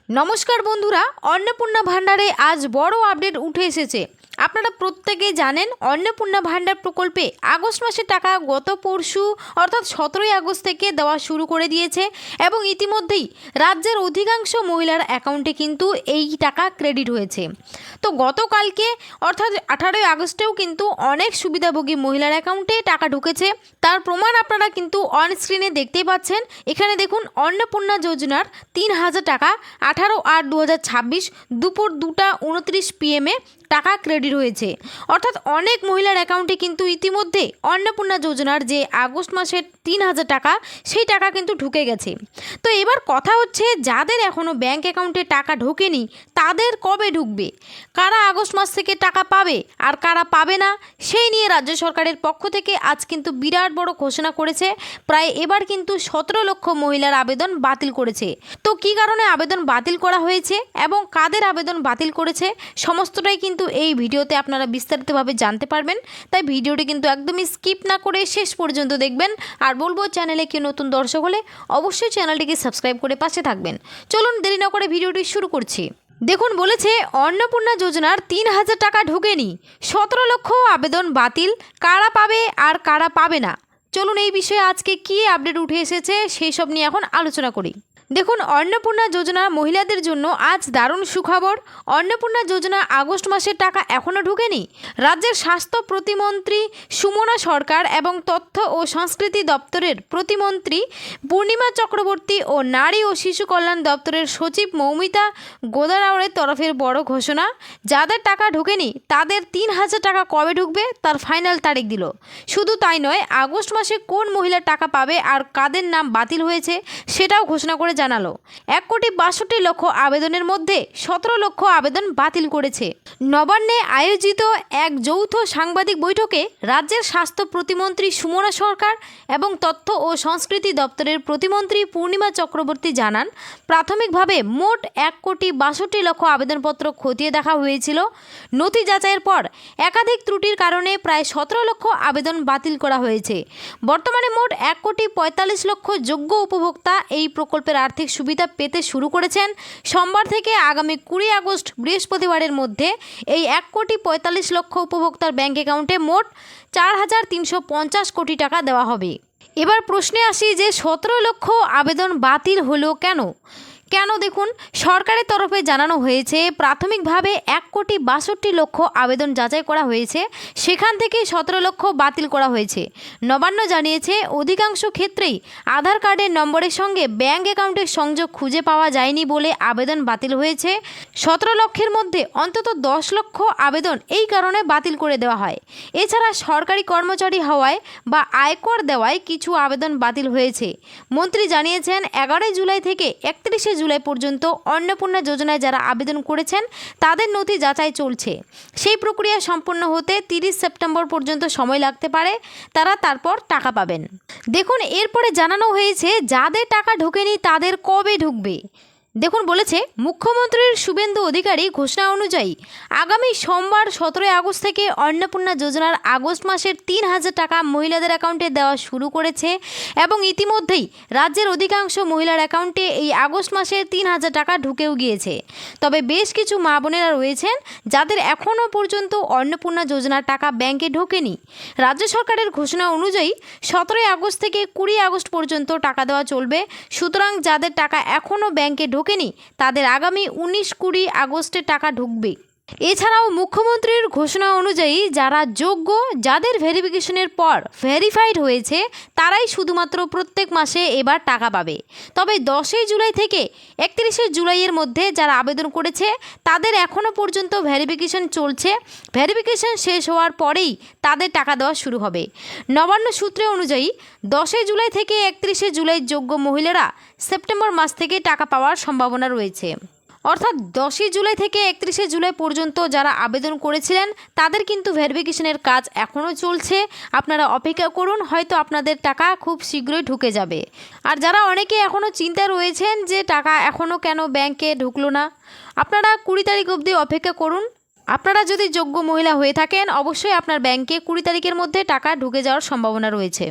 নমস্কার বন্ধুরা, অন্নপূর্ণা ভাণ্ডারে আজ বড় আপডেট উঠে এসেছে। আপনারা প্রত্যেকেই জানেন অন্নপূর্ণা ভাণ্ডার প্রকল্পে আগস্ট মাসের টাকা গত পরশু অর্থাৎ 17ই আগস্ট থেকে দেওয়া শুরু করে দিয়েছে এবং ইতিমধ্যেই রাজ্যের অধিকাংশ মহিলার অ্যাকাউন্টে কিন্তু এই টাকা ক্রেডিট হয়েছে। তো গতকালকে অর্থাৎ 18ই আগস্টেও কিন্তু অনেক সুবিধাভোগী মহিলার অ্যাকাউন্টে টাকা ঢুকেছে। তার প্রমাণ আপনারা কিন্তু অন স্ক্রিনে দেখতেই পাচ্ছেন। এখানে দেখুন অন্নপূর্ণা যোজনার 3000 টাকা 18/8/2026 দুপুর 2:29 PM টাকা ক্রেডিট হয়েছে। অর্থাৎ অনেক মহিলার অ্যাকাউন্টে কিন্তু ইতিমধ্যে অন্নপূর্ণা যোজনার যে আগস্ট মাসের 3000 টাকা সেই টাকা কিন্তু ঢুকে গেছে। তো এবার কথা হচ্ছে, যাদের এখনও ব্যাঙ্ক অ্যাকাউন্টে টাকা ঢোকেনি তাদের কবে ঢুকবে, কারা আগস্ট মাস থেকে টাকা পাবে আর কারা পাবে না, সেই নিয়ে রাজ্য সরকারের পক্ষ থেকে আজ কিন্তু বিরাট বড় ঘোষণা করেছে। প্রায় এবার কিন্তু 17 লক্ষ মহিলার আবেদন বাতিল করেছে। তো কী কারণে আবেদন বাতিল করা হয়েছে এবং কাদের আবেদন বাতিল করেছে সমস্তটাই কিন্তু এই ভিডিওতে আপনারা বিস্তারিতভাবে জানতে পারবেন। তাই ভিডিওটি কিন্তু একদমই স্কিপ না করে শেষ পর্যন্ত দেখবেন। আর বলবো, চ্যানেলে কেউ নতুন দর্শক হলে অবশ্যই চ্যানেলটিকে সাবস্ক্রাইব করে পাশে থাকবেন। চলুন দেরি না করে ভিডিওটি শুরু করছি। দেখুন, বলেছে অন্নপূর্ণা যোজনার 3000 টাকা ঢোকেনি, 17 লক্ষ আবেদন বাতিল, কারা পাবে আর কারা পাবে না। চলুন এই বিষয়ে আজকে কী আপডেট উঠে এসেছে সেই সব নিয়ে এখন আলোচনা করি। দেখুন, অন্নপূর্ণা যোজনা মহিলাদের জন্য আজ দারুণ সুখবর। অন্নপূর্ণা যোজনা আগস্ট মাসের টাকা এখনও ঢোকেনি। রাজ্যের স্বাস্থ্য প্রতিমন্ত্রী সুমনা সরকার এবং তথ্য ও সংস্কৃতি দপ্তরের প্রতিমন্ত্রী পূর্ণিমা চক্রবর্তী ও নারী ও শিশু কল্যাণ দপ্তরের সচিব মৌমিতা গোদারাওয়ের তরফের বড় ঘোষণা। যাদের টাকা ঢোকেনি তাদের 3000 টাকা কবে ঢুকবে তার ফাইনাল তারিখ দিল। শুধু তাই নয়, আগস্ট মাসে কোন মহিলার টাকা পাবে আর কাদের নাম বাতিল হয়েছে সেটাও ঘোষণা করে জানালো। 1,62,00,000 আবেদনের মধ্যে 17 লক্ষ আবেদন বাতিল করেছে। নবান্নে আয়োজিত এক যৌথ সাংবাদিক বৈঠকে রাজ্যের স্বাস্থ্য প্রতিমন্ত্রী সুমনা সরকার এবং তথ্য ও সংস্কৃতি দপ্তরের প্রতিমন্ত্রী পূর্ণিমা চক্রবর্তী জানান, প্রাথমিকভাবে মোট 1,62,00,000 আবেদনপত্র খতিয়ে দেখা হয়েছিল। নথি যাচাইয়ের পর একাধিক ত্রুটির কারণে প্রায় 17 লক্ষ আবেদন বাতিল করা হয়েছে। বর্তমানে মোট 1,45,00,000 যোগ্য উপভোক্তা এই প্রকল্পের আর্থিক সুবিধা পেতে শুরু করেছেন। সোমবার থেকে আগামী 20 আগস্ট বৃহস্পতিবারের মধ্যে এই 1,45,00,000 উপভোক্তার ব্যাঙ্ক অ্যাকাউন্টে মোট 4,350 কোটি টাকা দেওয়া হবে। এবার প্রশ্নে আসি যে 17 লক্ষ আবেদন বাতিল হলো কেন। দেখুন, সরকারের তরফে জানানো হয়েছে প্রাথমিকভাবে 1,62,00,000 আবেদন যাচাই করা হয়েছে, সেখান থেকে 17 লক্ষ বাতিল করা হয়েছে। নবান্ন জানিয়েছে অধিকাংশ ক্ষেত্রেই আধার কার্ডের নম্বরের সঙ্গে ব্যাঙ্ক অ্যাকাউন্টের সংযোগ খুঁজে পাওয়া যায়নি বলে আবেদন বাতিল হয়েছে। 17 লক্ষের মধ্যে অন্তত 10 লক্ষ আবেদন এই কারণে বাতিল করে দেওয়া হয়। এছাড়া সরকারি কর্মচারী হওয়ায় বা আয়কর দেওয়ায় কিছু আবেদন বাতিল হয়েছে। মন্ত্রী জানিয়েছেন 11 জুলাই থেকে 31 জুলাই পর্যন্ত অন্নপূর্ণা যোজনায় যারা আবেদন করেছেন তাদের নথি যাচাই চলছে। সেই প্রক্রিয়া সম্পন্ন হতে 30 সেপ্টেম্বর পর্যন্ত সময় লাগতে পারে, তারা তারপর টাকা পাবেন। দেখুন, এরপরে জানানো হয়েছে যাদের টাকা ঢোকেনি তাদের কবে ঢুকবে। দেখুন, বলেছে মুখ্যমন্ত্রীর শুভেন্দু অধিকারী ঘোষণা অনুযায়ী আগামী সোমবার 17 আগস্ট থেকে অন্নপূর্ণা যোজনার আগস্ট মাসের 3000 টাকা মহিলাদের অ্যাকাউন্টে দেওয়া শুরু করেছে এবং ইতিমধ্যেই রাজ্যের অধিকাংশ মহিলার অ্যাকাউন্টে এই আগস্ট মাসের 3000 টাকা ঢুকেও গিয়েছে। তবে বেশ কিছু মা বোনেরা রয়েছেন যাদের এখনও পর্যন্ত অন্নপূর্ণা যোজনার টাকা ব্যাংকে ঢোকেনি। রাজ্য সরকারের ঘোষণা অনুযায়ী 17 আগস্ট থেকে 20 আগস্ট পর্যন্ত টাকা দেওয়া চলবে। সুতরাং যাদের টাকা এখনও ব্যাংকে ঢোকেনি তাদের আগামী 19-20 আগস্টে টাকা ঢুকবে। এছাড়াও মুখ্যমন্ত্রীর ঘোষণা অনুযায়ী যারা যোগ্য, যাদের ভেরিফিকেশনের পর ভেরিফাইড হয়েছে তারাই শুধুমাত্র প্রত্যেক মাসে এবার টাকা পাবে। তবে 10 জুলাই থেকে 31 জুলাইয়ের মধ্যে যারা আবেদন করেছে তাদের এখনও পর্যন্ত ভেরিফিকেশন চলছে। ভেরিফিকেশন শেষ হওয়ার পরেই তাদের টাকা দেওয়া শুরু হবে। নবান্ন সূত্রে অনুযায়ী 10 জুলাই থেকে 31 জুলাই যোগ্য মহিলারা সেপ্টেম্বর মাস থেকে টাকা পাওয়ার সম্ভাবনা রয়েছে। অর্থাৎ 10 জুলাই থেকে 31 জুলাই পর্যন্ত যারা আবেদন করেছিলেন তাদের কিন্তু ভেরিফিকেশনের কাজ এখনও চলছে। আপনারা অপেক্ষা করুন, হয়তো আপনাদের টাকা খুব শীঘ্রই ঢুকে যাবে। আর যারা অনেকে এখনও চিন্তা রয়েছেন যে টাকা এখনও কেন ব্যাংকে ঢুকলো না, আপনারা 20 তারিখ অবধি অপেক্ষা করুন। আপনারা যদি যোগ্য মহিলা হয়ে থাকেন অবশ্যই আপনার ব্যাংকে 20 তারিখের মধ্যে টাকা ঢুকে যাওয়ার সম্ভাবনা রয়েছে।